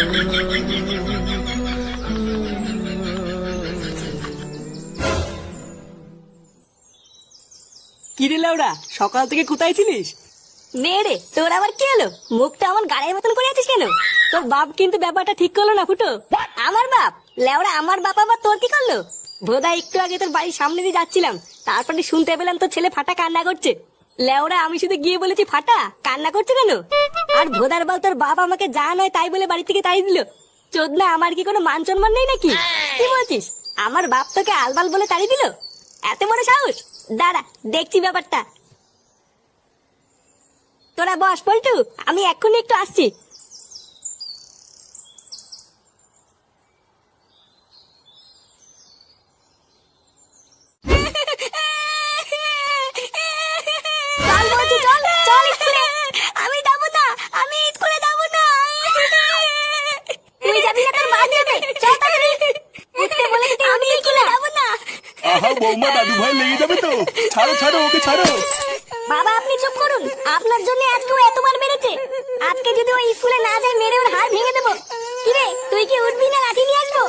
কিরে লাউড়া, সকাল থেকে কোথায় ছিলিস? নে রে, তোর আবার কি হলো? মুখটা আমার গাড়ির মতন করে আছিস কেন? তোর বাপ কিন্তু ব্যাপারটা ঠিক করলো না ফুটো। আমার বাপ? লেওড়া আমার বাপ আবার তোর কি করলো? ভোদা একটু আগে তোর বাড়ির সামনে দিয়ে যাচ্ছিলাম, তারপরে শুনতে পেলাম তোর ছেলে ফাটা কান্না করছে। লেওড়া আমি শুধু গিয়ে বলেছি ফাটা কান্না করছে কেন? আর ভোদার বল তোর বাপ আমাকে যা নয় তাই বলে বাড়ি থেকে তাড়িয়ে দিল। চোদনা, আমার কি কোনো মান সম্মান নেই নাকি? কি বলছিস? আমার বাপ তোকে আলবাল বলে তাড়িয়ে দিল? এত বড় সাহস! দাঁড়া, দেখছি ব্যাপারটা। তোরা বস পল্টু, আমি এক্ষুনি একটু আসছি। চল বলছি, চল চল স্কুলে। আমি যাবো না, আমি স্কুলে যাবো না। তুই যাবি না, তোর মা যাবে। চল তাড়াতাড়ি। উঠতে বলেছি, আমি স্কুলে যাবো না। আহা বৌমা, দাদু ভাই লেগে যাবে তো। ছাড়ো ছাড়ো, ওকে ছাড়ো। বাবা আপনি চুপ করুন, আপনার জন্য আজকে ও এতবার মেরেছে। আজকে যদি ও স্কুলে না যায় মেরে ওর হাড় ভেঙে দেবো। কিরে, তুই কি উঠবি না লাঠি নিয়ে আসবো?